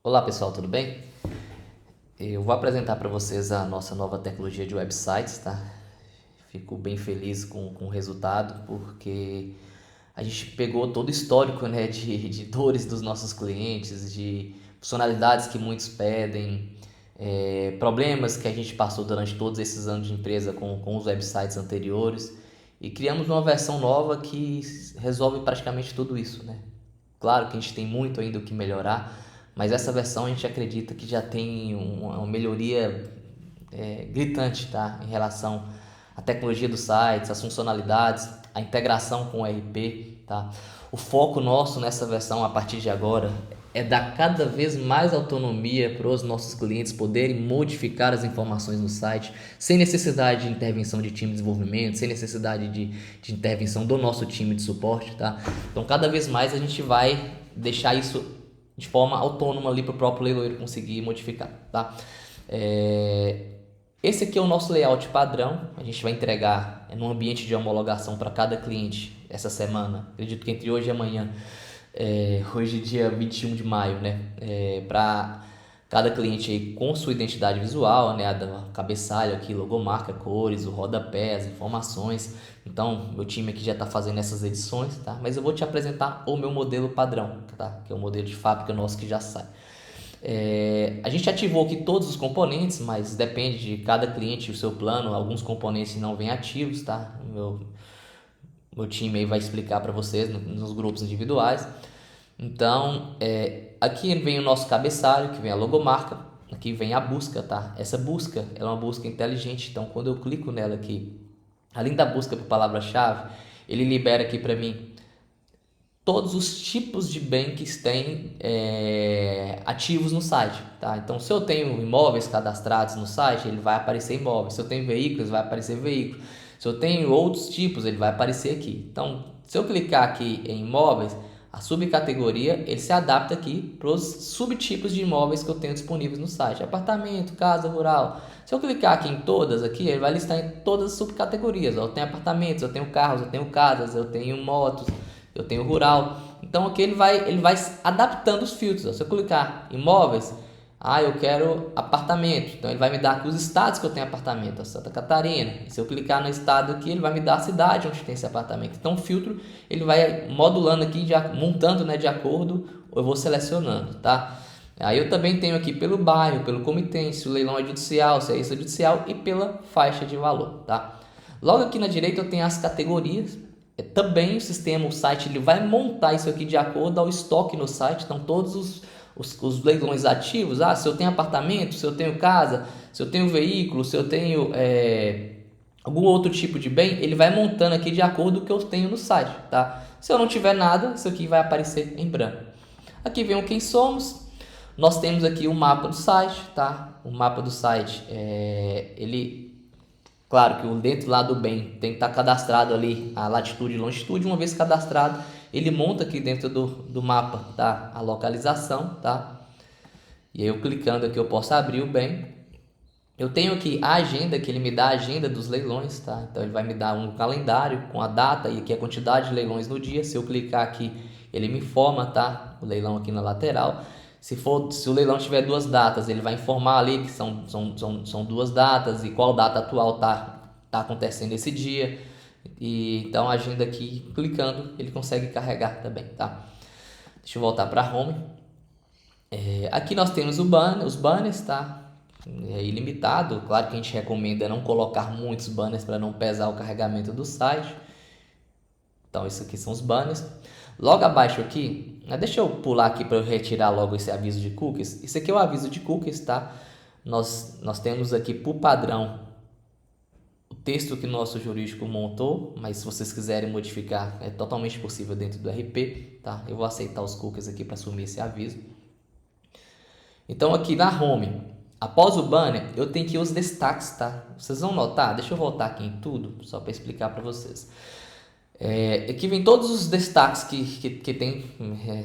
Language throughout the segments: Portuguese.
Olá pessoal, tudo bem? Eu vou apresentar para vocês a nossa nova tecnologia de websites, tá? Fico bem feliz com o resultado porque a gente pegou todo o histórico, né, de dores dos nossos clientes, de funcionalidades que muitos pedem, problemas que a gente passou durante todos esses anos de empresa com os websites anteriores e criamos uma versão nova que resolve praticamente tudo isso, né? Claro que a gente tem muito ainda o que melhorar, mas essa versão a gente acredita que já tem uma melhoria gritante, tá? Em relação à tecnologia dos sites, às funcionalidades, a integração com o ERP, tá? O foco nosso nessa versão a partir de agora é dar cada vez mais autonomia para os nossos clientes poderem modificar as informações no site sem necessidade de intervenção de time de desenvolvimento, sem necessidade de intervenção do nosso time de suporte, tá? Então cada vez mais a gente vai deixar isso de forma autônoma ali para o próprio leiloeiro conseguir modificar, tá? Esse aqui é o nosso layout padrão, a gente vai entregar num ambiente de homologação para cada cliente essa semana, acredito que entre hoje e amanhã, hoje dia 21 de maio, né? Para cada cliente aí com sua identidade visual, né? A cabeçalho aqui, logomarca, cores, o rodapé, as informações. Então, meu time aqui já está fazendo essas edições, tá? Mas eu vou te apresentar o meu modelo padrão, tá? Que é o modelo de fábrica nosso que já sai. A gente ativou aqui todos os componentes, mas depende de cada cliente e o seu plano. Alguns componentes não vêm ativos, tá? Meu time aí vai explicar para vocês nos grupos individuais. Então, aqui vem o nosso cabeçalho, que vem a logomarca, aqui vem a busca, tá? Essa busca é uma busca inteligente, então quando eu clico nela aqui, além da busca por palavra-chave, ele libera aqui para mim todos os tipos de bem que têm ativos no site, tá? Então, se eu tenho imóveis cadastrados no site, ele vai aparecer imóveis. Se eu tenho veículos, vai aparecer veículo. Se eu tenho outros tipos, ele vai aparecer aqui. Então, se eu clicar aqui em imóveis, a subcategoria ele se adapta aqui para os subtipos de imóveis que eu tenho disponíveis no site: apartamento, casa, rural. Se eu clicar aqui em todas aqui, ele vai listar em todas as subcategorias. Eu tenho apartamentos, eu tenho carros, eu tenho casas, eu tenho motos, eu tenho rural. Então aqui ele vai adaptando os filtros. Se eu clicar imóveis, eu quero apartamento, então ele vai me dar aqui os estados que eu tenho apartamento, Santa Catarina. E se eu clicar no estado aqui, ele vai me dar a cidade onde tem esse apartamento. Então o filtro ele vai modulando aqui, montando, né, de acordo, ou eu vou selecionando, tá? Aí eu também tenho aqui pelo bairro, pelo comitente, se o leilão é judicial, se é extrajudicial, e pela faixa de valor, tá? Logo aqui na direita eu tenho as categorias. Também o sistema, o site, ele vai montar isso aqui de acordo ao estoque no site. Então todos os leilões ativos, se eu tenho apartamento, se eu tenho casa, se eu tenho veículo, se eu tenho algum outro tipo de bem, ele vai montando aqui de acordo com o que eu tenho no site, tá? Se eu não tiver nada, isso aqui vai aparecer em branco. Aqui vem o quem somos. Nós temos aqui o mapa do site, tá? O mapa do site, claro que o dentro lá do bem tem que estar cadastrado ali a latitude e longitude. Uma vez cadastrado, ele monta aqui dentro do mapa, tá? A localização, tá? E aí eu clicando aqui eu posso abrir o bem. Eu tenho aqui a agenda, que ele me dá a agenda dos leilões, tá? Então ele vai me dar um calendário com a data e aqui a quantidade de leilões no dia. Se eu clicar aqui, ele me informa, tá? O leilão aqui na lateral. Se o leilão tiver duas datas, ele vai informar ali que são duas datas e qual data atual tá acontecendo esse dia. E então a agenda aqui, clicando, ele consegue carregar também, tá? Deixa eu voltar para home. Aqui nós temos os banners, tá? É ilimitado. Claro que a gente recomenda não colocar muitos banners para não pesar o carregamento do site. Então, isso aqui são os banners. Logo abaixo aqui, deixa eu pular aqui para eu retirar logo esse aviso de cookies. Isso aqui é o aviso de cookies, tá? Nós temos aqui por padrão o texto que o nosso jurídico montou, mas se vocês quiserem modificar, é totalmente possível dentro do RP, tá? Eu vou aceitar os cookies aqui para assumir esse aviso. Então, aqui na home, após o banner, eu tenho aqui os destaques, tá? Vocês vão notar, deixa eu voltar aqui em tudo, só para explicar para vocês. Aqui vem todos os destaques que tem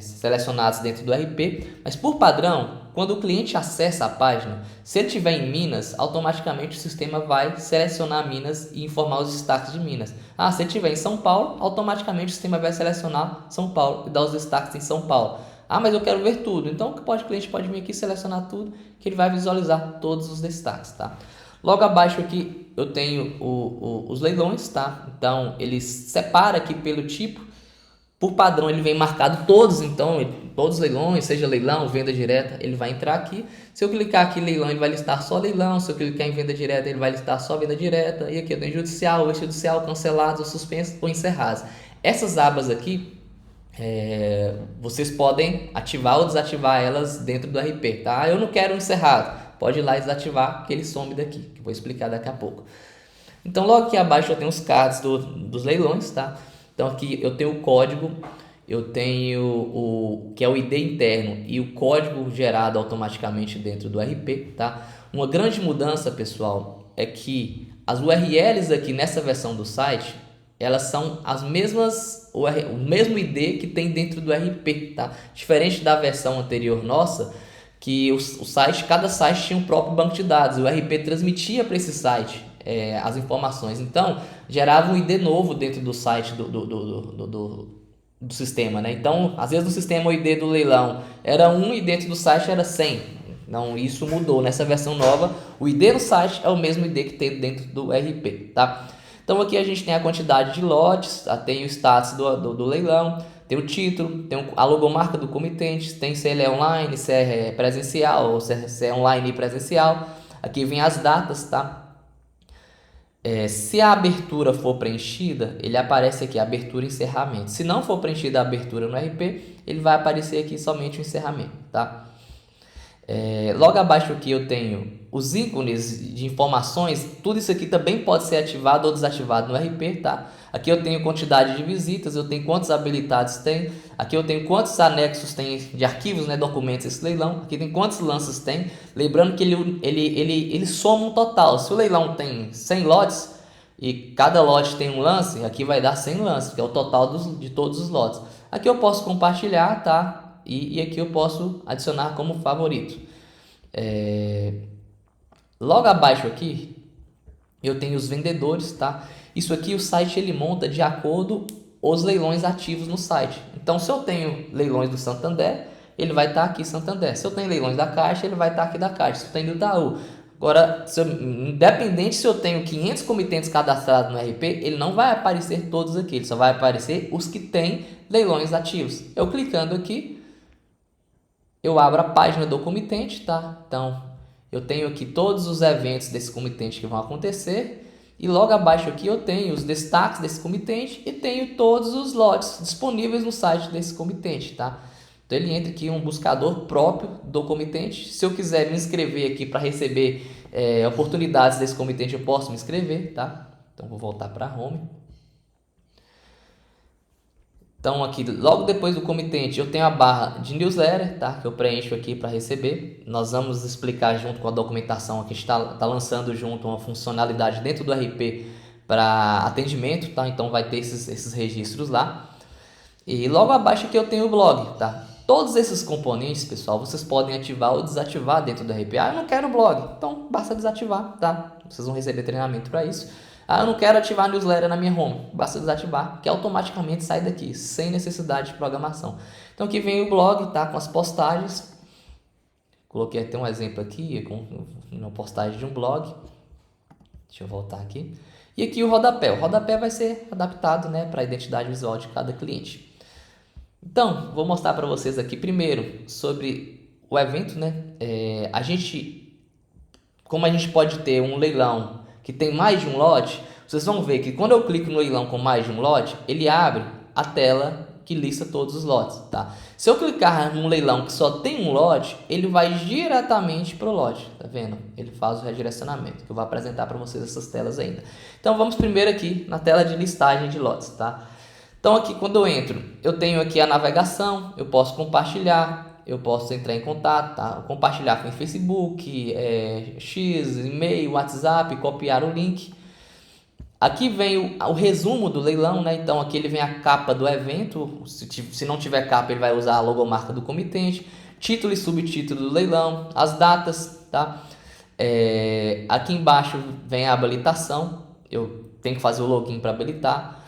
selecionados dentro do RP, mas por padrão, quando o cliente acessa a página, se ele estiver em Minas, automaticamente o sistema vai selecionar Minas e informar os destaques de Minas. Se ele estiver em São Paulo, automaticamente o sistema vai selecionar São Paulo e dar os destaques em São Paulo. Ah, mas eu quero ver tudo. Então o cliente pode vir aqui selecionar tudo, que ele vai visualizar todos os destaques, tá? Logo abaixo aqui eu tenho os leilões, tá? Então ele separa aqui pelo tipo. Por padrão ele vem marcado todos, então todos os leilões, seja leilão, venda direta, ele vai entrar aqui. Se eu clicar aqui em leilão, ele vai listar só leilão. Se eu clicar em venda direta, ele vai listar só venda direta. E aqui eu tenho judicial, extrajudicial, cancelados, suspensos ou encerrados. Essas abas aqui, vocês podem ativar ou desativar elas dentro do RP, tá? Eu não quero encerrado, pode ir lá e desativar que ele some daqui, que eu vou explicar daqui a pouco. Então logo aqui abaixo eu tenho os cards dos leilões, tá? Então aqui eu tenho o código, eu tenho o que é o ID interno e o código gerado automaticamente dentro do RP, tá? Uma grande mudança, pessoal, é que as URLs aqui nessa versão do site, elas são as mesmas, o mesmo ID que tem dentro do RP, tá? Diferente da versão anterior nossa, que o site, cada site tinha um próprio banco de dados, o RP transmitia para esse site as informações, então gerava um ID novo dentro do site do sistema, né? Então, às vezes no sistema o ID do leilão era 1 e dentro do site era 100. Então, isso mudou nessa versão nova. O ID do site é o mesmo ID que tem dentro do RP, tá? Então, aqui a gente tem a quantidade de lotes, tem o status do leilão, tem o título, tem a logomarca do comitente, tem se ele é online, se é presencial ou se é online e presencial. Aqui vem as datas, tá? Se a abertura for preenchida, ele aparece aqui, abertura e encerramento. Se não for preenchida a abertura no RP, ele vai aparecer aqui somente o encerramento, tá? Logo abaixo aqui eu tenho os ícones de informações, tudo isso aqui também pode ser ativado ou desativado no RP, tá? Aqui eu tenho quantidade de visitas, eu tenho quantos habilitados tem, aqui eu tenho quantos anexos tem de arquivos, né, documentos esse leilão, aqui tem quantos lances tem, lembrando que ele soma um total. Se o leilão tem 100 lotes e cada lote tem um lance, aqui vai dar 100 lances, que é o total de todos os lotes. Aqui eu posso compartilhar, tá? E aqui eu posso adicionar como favorito. Logo abaixo aqui eu tenho os vendedores, tá? Isso aqui o site ele monta de acordo os leilões ativos no site. Então, se eu tenho leilões do Santander, ele vai estar aqui Santander. Se eu tenho leilões da Caixa, ele vai estar aqui da Caixa. Se eu tenho do Itaú. Agora, independente se eu tenho 500 comitentes cadastrados no RP, ele não vai aparecer todos aqui. Ele só vai aparecer os que têm leilões ativos. Eu clicando aqui, eu abro a página do comitente, tá? Então, eu tenho aqui todos os eventos desse comitente que vão acontecer. E logo abaixo aqui eu tenho os destaques desse comitente e tenho todos os lotes disponíveis no site desse comitente, tá? Então ele entra aqui em um buscador próprio do comitente. Se eu quiser me inscrever aqui para receber oportunidades desse comitente, eu posso me inscrever, tá? Então vou voltar para Home. Então aqui, logo depois do comitente, eu tenho a barra de newsletter, tá? Que eu preencho aqui para receber. Nós vamos explicar junto com a documentação que está lançando junto uma funcionalidade dentro do RP para atendimento, tá? Então vai ter esses registros lá. E logo abaixo aqui eu tenho o blog, tá? Todos esses componentes, pessoal, vocês podem ativar ou desativar dentro do RP. Ah, eu não quero blog, então basta desativar, tá? Vocês vão receber treinamento para isso. Ah, eu não quero ativar a newsletter na minha home. Basta desativar, que automaticamente sai daqui, sem necessidade de programação. Então aqui vem o blog, tá? Com as postagens. Coloquei até um exemplo aqui, com uma postagem de um blog. Deixa eu voltar aqui. E aqui o rodapé. O rodapé vai ser adaptado, né, para a identidade visual de cada cliente. Então, vou mostrar para vocês aqui primeiro sobre o evento, né? Como a gente pode ter um leilão que tem mais de um lote, vocês vão ver que quando eu clico no leilão com mais de um lote, ele abre a tela que lista todos os lotes, tá? Se eu clicar num leilão que só tem um lote, ele vai diretamente para o lote, tá vendo? Ele faz o redirecionamento, que eu vou apresentar para vocês essas telas ainda. Então vamos primeiro aqui na tela de listagem de lotes, tá? Então aqui quando eu entro, eu tenho aqui a navegação, eu posso compartilhar, eu posso entrar em contato, tá? Compartilhar com o Facebook, X, e-mail, WhatsApp, copiar o link. Aqui vem o resumo do leilão, né? Então aqui ele vem a capa do evento, se não tiver capa ele vai usar a logomarca do comitente, título e subtítulo do leilão, as datas, tá? Aqui embaixo vem a habilitação, eu tenho que fazer o login para habilitar.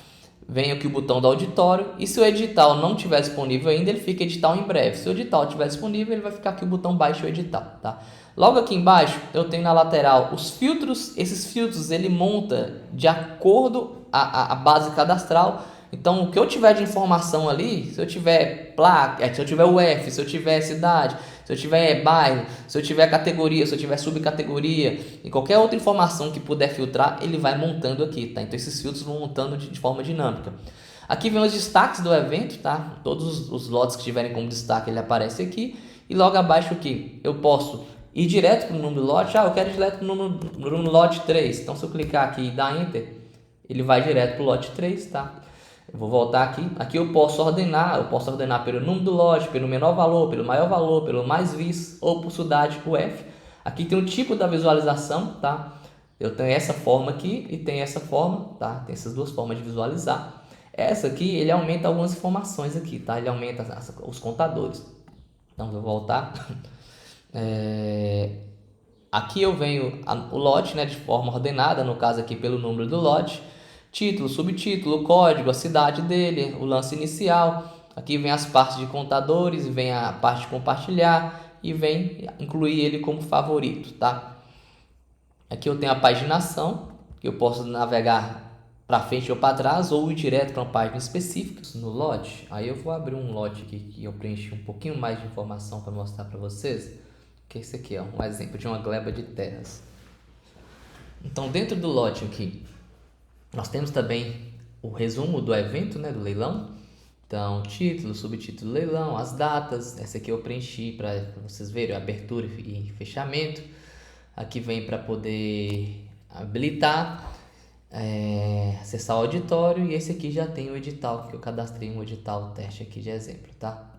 vem aqui o botão do auditório, e se o edital não estiver disponível ainda, ele fica edital em breve. Se o edital estiver disponível, ele vai ficar aqui o botão baixe o edital, tá? Logo aqui embaixo, eu tenho na lateral os filtros. Esses filtros ele monta de acordo a base cadastral. Então, o que eu tiver de informação ali, se eu tiver placa, se eu tiver UF, se eu tiver cidade, se eu tiver bairro, se eu tiver categoria, se eu tiver subcategoria e qualquer outra informação que puder filtrar, ele vai montando aqui, tá? Então, esses filtros vão montando de forma dinâmica. Aqui vem os destaques do evento, tá? Todos os lotes que tiverem como destaque, ele aparece aqui. E logo abaixo aqui, eu posso ir direto para o número do lote. Eu quero ir direto para o número lote 3. Então, se eu clicar aqui e dar Enter, ele vai direto para o lote 3, tá? Eu vou voltar aqui. Aqui eu posso ordenar pelo número do lote, pelo menor valor, pelo maior valor, pelo mais visto ou por cidade UF. Aqui tem o tipo da visualização, tá? Eu tenho essa forma aqui e tem essa forma, tá? Tem essas duas formas de visualizar. Essa aqui, ele aumenta algumas informações aqui, tá? Ele aumenta os contadores. Então, vou voltar. Aqui eu venho o lote, né, de forma ordenada, no caso aqui pelo número do lote. Título, subtítulo, código, a cidade dele, o lance inicial. Aqui vem as partes de contadores, vem a parte de compartilhar e vem incluir ele como favorito, tá? Aqui eu tenho a paginação, que eu posso navegar para frente ou para trás ou ir direto para uma página específica. No lote, aí eu vou abrir um lote aqui que eu preenchi um pouquinho mais de informação para mostrar para vocês. Que esse aqui é um exemplo de uma gleba de terras. Então, dentro do lote aqui, nós temos também o resumo do evento, né, do leilão. Então, título, subtítulo do leilão, as datas. Essa aqui eu preenchi para vocês verem, abertura e fechamento. Aqui vem para poder habilitar, acessar o auditório. E esse aqui já tem o edital, que eu cadastrei um edital teste aqui de exemplo, tá?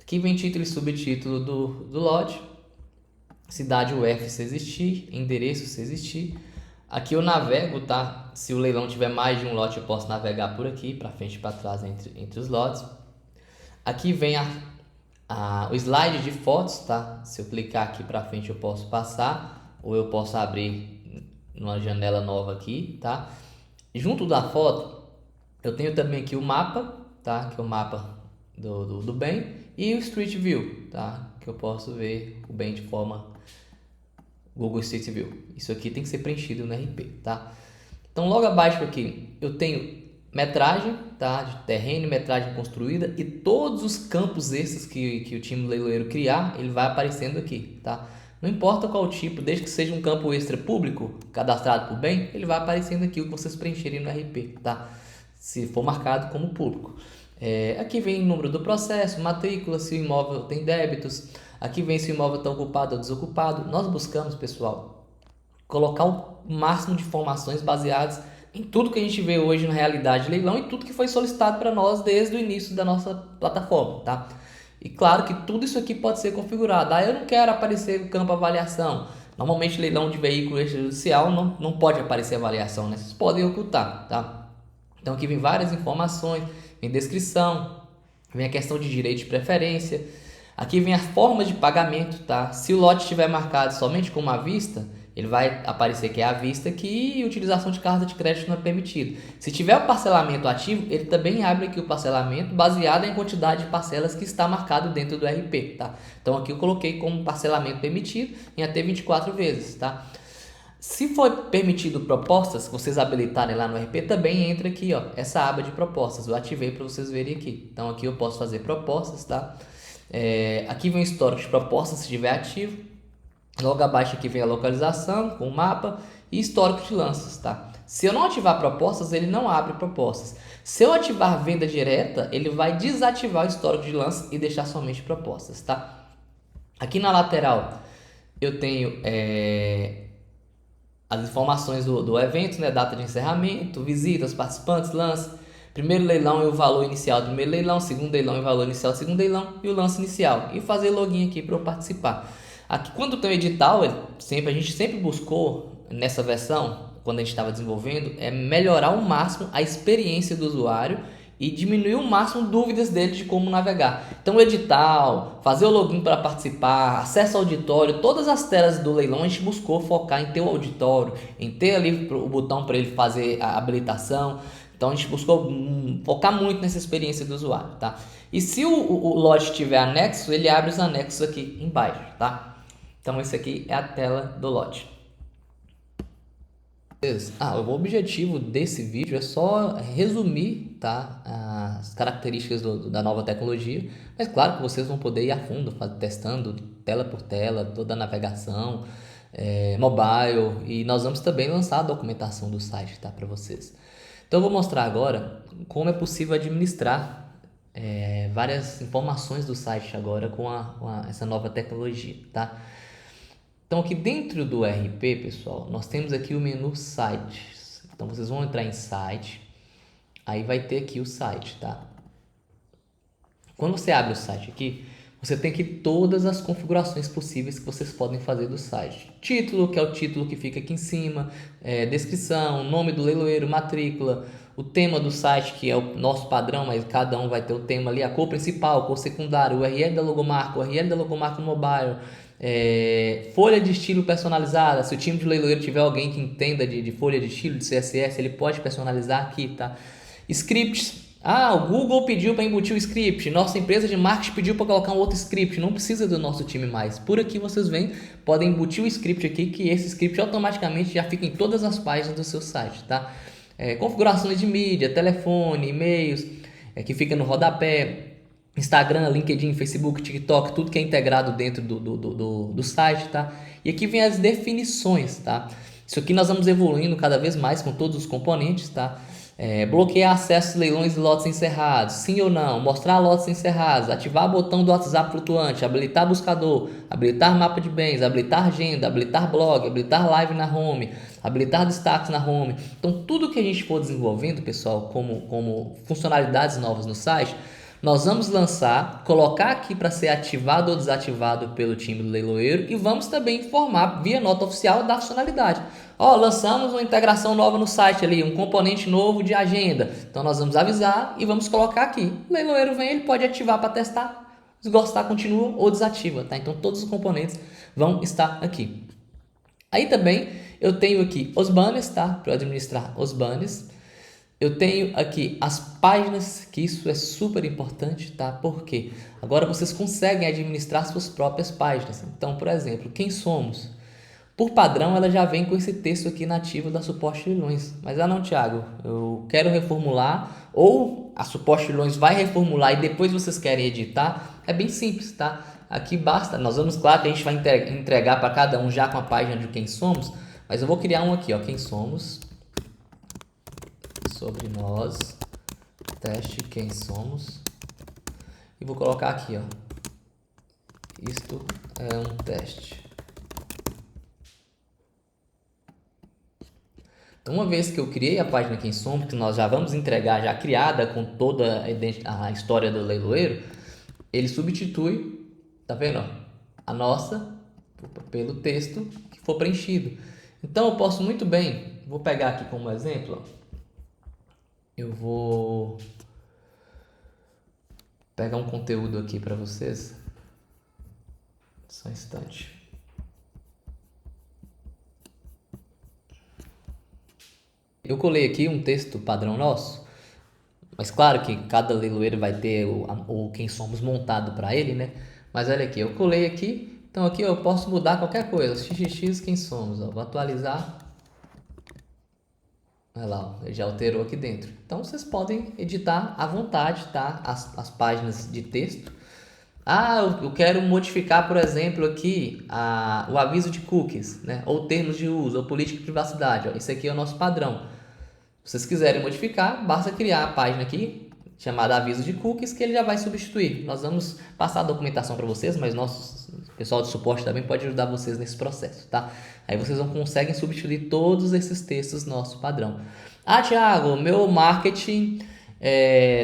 Aqui vem título e subtítulo do lote. Cidade UF se existir, endereço se existir. Aqui eu navego, tá? Se o leilão tiver mais de um lote, eu posso navegar por aqui, para frente e para trás entre os lotes. Aqui vem o slide de fotos, tá? Se eu clicar aqui para frente, eu posso passar, ou eu posso abrir numa janela nova aqui, tá? Junto da foto, eu tenho também aqui o mapa, tá? Que é o mapa do bem, e o Street View, tá? Que eu posso ver o bem de forma Google Street View. Isso aqui tem que ser preenchido no RP, tá? Então, logo abaixo aqui, eu tenho metragem, tá? De terreno, metragem construída e todos os campos extras que o time leiloeiro criar, ele vai aparecendo aqui, tá? Não importa qual tipo, desde que seja um campo extra público, cadastrado por bem, ele vai aparecendo aqui o que vocês preencherem no RP, tá? Se for marcado como público. Aqui vem o número do processo, matrícula, se o imóvel tem débitos. Aqui vem se o imóvel está ocupado ou desocupado. Nós buscamos, pessoal, colocar o máximo de informações baseadas em tudo que a gente vê hoje na realidade de leilão e tudo que foi solicitado para nós desde o início da nossa plataforma, tá? E claro que tudo isso aqui pode ser configurado. Eu não quero aparecer o campo avaliação. Normalmente leilão de veículo extrajudicial não pode aparecer avaliação, né? Vocês podem ocultar, tá? Então aqui vem várias informações, vem descrição, vem a questão de direito de preferência. Aqui vem a forma de pagamento, tá? Se o lote estiver marcado somente como à vista, ele vai aparecer que é à vista aqui e utilização de carta de crédito não é permitido. Se tiver o parcelamento ativo, ele também abre aqui o parcelamento baseado em quantidade de parcelas que está marcado dentro do RP, tá? Então aqui eu coloquei como parcelamento permitido em até 24 vezes, tá? Se for permitido propostas, vocês habilitarem lá no RP, também entra aqui, ó, essa aba de propostas. Eu ativei para vocês verem aqui. Então aqui eu posso fazer propostas, tá? Aqui vem o histórico de propostas se estiver ativo. Logo abaixo aqui vem a localização com o mapa e histórico de lanças, tá? Se eu não ativar propostas, ele não abre propostas. Se eu ativar venda direta, ele vai desativar o histórico de lanças e deixar somente propostas, tá? Aqui na lateral eu tenho as informações do evento, né? Data de encerramento, visitas, participantes, lance, primeiro leilão e o valor inicial do primeiro leilão, segundo leilão e o valor inicial do segundo leilão e o lance inicial. E fazer login aqui para eu participar. Aqui, quando tem o edital, a gente sempre buscou nessa versão, quando a gente estava desenvolvendo, melhorar ao máximo a experiência do usuário e diminuir ao máximo dúvidas dele de como navegar. Então, o edital, fazer o login para participar, acesso ao auditório, todas as telas do leilão a gente buscou focar em ter o auditório, em ter ali o botão para ele fazer a habilitação. Então a gente buscou focar muito nessa experiência do usuário, tá? E se o lote tiver anexo, ele abre os anexos aqui embaixo, tá? Então esse aqui é a tela do lote. O objetivo desse vídeo é só resumir, tá, as características da nova tecnologia, mas claro que vocês vão poder ir a fundo, testando tela por tela, toda a navegação, mobile, e nós vamos também lançar a documentação do site, tá, para vocês. Então eu vou mostrar agora como é possível administrar várias informações do site agora com essa nova tecnologia, tá? Então aqui dentro do RP, pessoal, nós temos aqui o menu Sites. Então vocês vão entrar em Site, aí vai ter aqui o site, tá? Quando você abre o site aqui, você tem aqui todas as configurações possíveis que vocês podem fazer do site. Título, que é o título que fica aqui em cima, descrição, nome do leiloeiro, matrícula, o tema do site, que é o nosso padrão, mas cada um vai ter o tema ali, a cor principal, cor secundária, o URL da logomarca, o URL da logomarca mobile, folha de estilo personalizada. Se o time de leiloeiro tiver alguém que entenda de folha de estilo, de CSS, ele pode personalizar aqui, tá? Scripts. O Google pediu para embutir o script, nossa empresa de marketing pediu para colocar um outro script, não precisa do nosso time mais. Por aqui vocês vêm, podem embutir o script aqui, que esse script automaticamente já fica em todas as páginas do seu site, tá? Configurações de mídia, telefone, e-mails, que fica no rodapé, Instagram, LinkedIn, Facebook, TikTok, tudo que é integrado dentro do site, tá? E aqui vem as definições, tá? Isso aqui nós vamos evoluindo cada vez mais com todos os componentes, tá? Bloquear acessos, leilões e lotes encerrados, sim ou não, mostrar lotes encerrados, ativar botão do WhatsApp flutuante, habilitar buscador, habilitar mapa de bens, habilitar agenda, habilitar blog, habilitar live na home, habilitar destaques na home. Então tudo que a gente for desenvolvendo, pessoal, como funcionalidades novas no site, nós vamos lançar, colocar aqui para ser ativado ou desativado pelo time do leiloeiro e vamos também informar via nota oficial da funcionalidade. Lançamos uma integração nova no site ali, um componente novo de agenda. Então nós vamos avisar e vamos colocar aqui. O leiloeiro vem, ele pode ativar para testar, se gostar continua ou desativa, tá? Então todos os componentes vão estar aqui. Aí também eu tenho aqui os banners, tá? Para administrar os banners. Eu tenho aqui as páginas, que isso é super importante, tá? Porque agora vocês conseguem administrar suas próprias páginas. Então, por exemplo, quem somos? Por padrão, ela já vem com esse texto aqui nativo da Suporte Leilões. Mas, não, Thiago, eu quero reformular, ou a Suporte Leilões vai reformular e depois vocês querem editar. É bem simples, tá? Aqui basta, nós vamos, claro que a gente vai entregar para cada um já com a página de quem somos, mas eu vou criar um aqui, ó, quem somos, sobre nós, teste quem somos, e vou colocar aqui, ó, isto é um teste. Então, uma vez que eu criei a página quem somos, que nós já vamos entregar já criada com toda a história do leiloeiro, ele substitui, tá vendo, ó, a nossa pelo texto que for preenchido. Então eu posso muito bem, vou pegar aqui como exemplo, ó, eu vou pegar um conteúdo aqui para vocês. Só um instante. Eu colei aqui um texto padrão nosso, mas claro que cada leiloeiro vai ter o quem somos montado para ele, né? Mas olha aqui, eu colei aqui, então aqui eu posso mudar qualquer coisa, xxx quem somos, ó, vou atualizar. Olha lá, ele já alterou aqui dentro. Então vocês podem editar à vontade, tá? As páginas de texto. Eu quero modificar, por exemplo, aqui o aviso de cookies, né? Ou termos de uso, ou política de privacidade. Ó. Esse aqui é o nosso padrão. Se vocês quiserem modificar, basta criar a página aqui, chamada aviso de cookies, que ele já vai substituir. Nós vamos passar a documentação para vocês, mas nosso pessoal de suporte também pode ajudar vocês nesse processo, tá? Aí vocês conseguem substituir todos esses textos nosso padrão. Thiago, meu marketing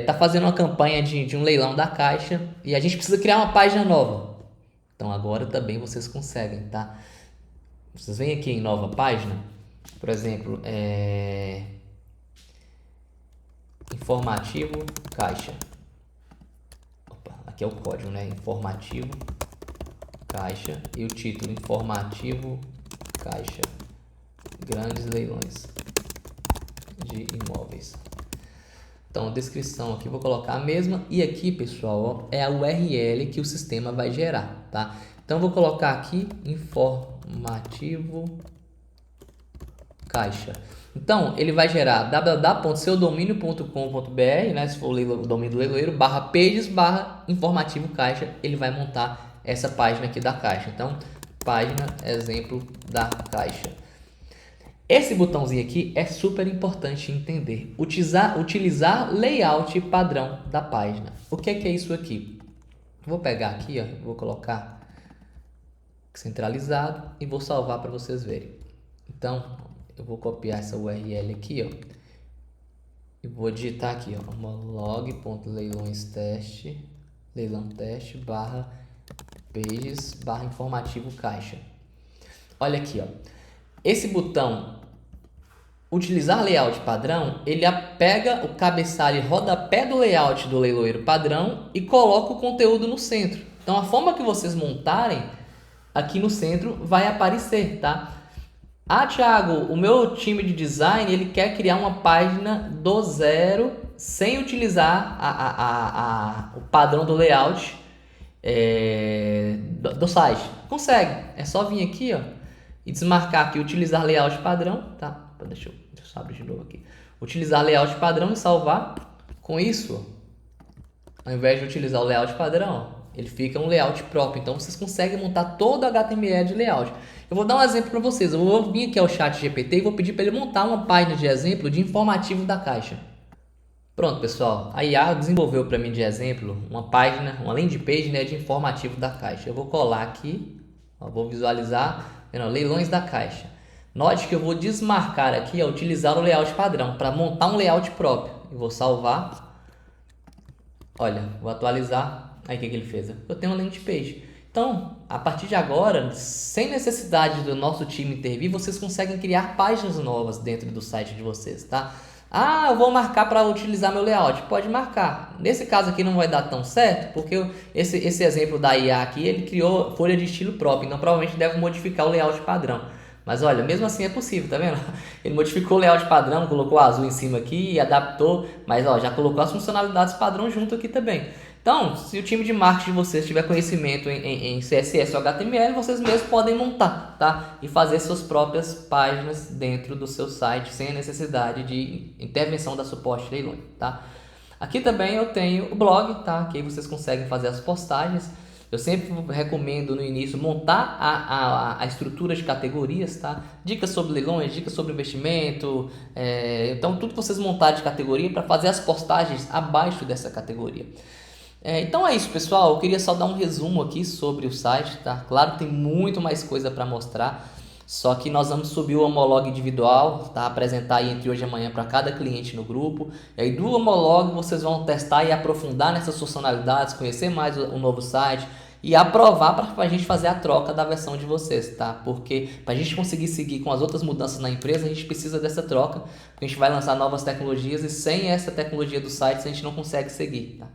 tá fazendo uma campanha de um leilão da Caixa e a gente precisa criar uma página nova. Então agora também vocês conseguem, tá? Vocês vêm aqui em nova página, por exemplo, informativo Caixa. Aqui é o código, né? Informativo Caixa e o título Informativo Caixa, grandes leilões de imóveis. Então, descrição aqui, vou colocar a mesma. E aqui, pessoal, ó, é a URL que o sistema vai gerar, tá? Então, vou colocar aqui, informativo caixa. Então, ele vai gerar www.seudomínio.com.br, né? Se for o domínio do leiloeiro, /pages, /informativo caixa, ele vai montar essa página aqui da caixa. Então, página exemplo da caixa. Esse botãozinho aqui é super importante entender. Utilizar layout padrão da página. O que é isso aqui? Vou pegar aqui, ó, vou colocar centralizado e vou salvar para vocês verem. Então, eu vou copiar essa URL aqui, ó, e vou digitar aqui, ó, log.leilões-teste, leilão-teste, /pages, /informativo caixa. Olha aqui, ó. Esse botão, utilizar layout padrão, ele pega o cabeçalho e rodapé do layout do leiloeiro padrão e coloca o conteúdo no centro. Então, a forma que vocês montarem aqui no centro vai aparecer, tá? Ah, Thiago, o meu time de design, ele quer criar uma página do zero sem utilizar o padrão do layout do site. Consegue. É só vir aqui, ó, e desmarcar aqui, utilizar layout padrão, tá? Deixa eu abrir de novo aqui. Utilizar layout padrão e salvar. Com isso, ao invés de utilizar o layout padrão, ele fica um layout próprio. Então, vocês conseguem montar todo o HTML de layout. Eu vou dar um exemplo para vocês. Eu vou vir aqui ao ChatGPT e vou pedir para ele montar uma página de exemplo de informativo da caixa. Pronto, pessoal. A IA desenvolveu para mim de exemplo uma página, uma landing page, né, de informativo da caixa. Eu vou colar aqui, ó, vou visualizar, leilões da caixa. Note que eu vou desmarcar aqui, ó, utilizar o layout padrão para montar um layout próprio. Eu vou salvar. Olha, vou atualizar. Aí o que ele fez? Eu tenho uma landing page. Então, a partir de agora, sem necessidade do nosso time intervir, vocês conseguem criar páginas novas dentro do site de vocês, tá? Ah, eu vou marcar para utilizar meu layout. Pode marcar. Nesse caso aqui não vai dar tão certo, porque esse exemplo da IA aqui, ele criou folha de estilo próprio, então provavelmente deve modificar o layout padrão. Mas olha, mesmo assim é possível, tá vendo? Ele modificou o layout padrão, colocou azul em cima aqui e adaptou, mas ó, já colocou as funcionalidades padrão junto aqui também. Então, se o time de marketing de vocês tiver conhecimento em CSS ou HTML, vocês mesmos podem montar, tá? E fazer suas próprias páginas dentro do seu site, sem a necessidade de intervenção da suporte leilões, tá? Aqui também eu tenho o blog, tá? Que aí vocês conseguem fazer as postagens. Eu sempre recomendo no início montar a estrutura de categorias, tá? Dicas sobre leilões, dicas sobre investimento, então tudo que vocês montarem de categoria para fazer as postagens abaixo dessa categoria. Então é isso, pessoal. Eu queria só dar um resumo aqui sobre o site, tá? Claro que tem muito mais coisa para mostrar, só que nós vamos subir o homolog individual, tá? Apresentar aí entre hoje e amanhã para cada cliente no grupo. E aí do homolog vocês vão testar e aprofundar nessas funcionalidades, conhecer mais o novo site e aprovar para a gente fazer a troca da versão de vocês, tá? Porque para a gente conseguir seguir com as outras mudanças na empresa, a gente precisa dessa troca, porque a gente vai lançar novas tecnologias e sem essa tecnologia do site a gente não consegue seguir, tá?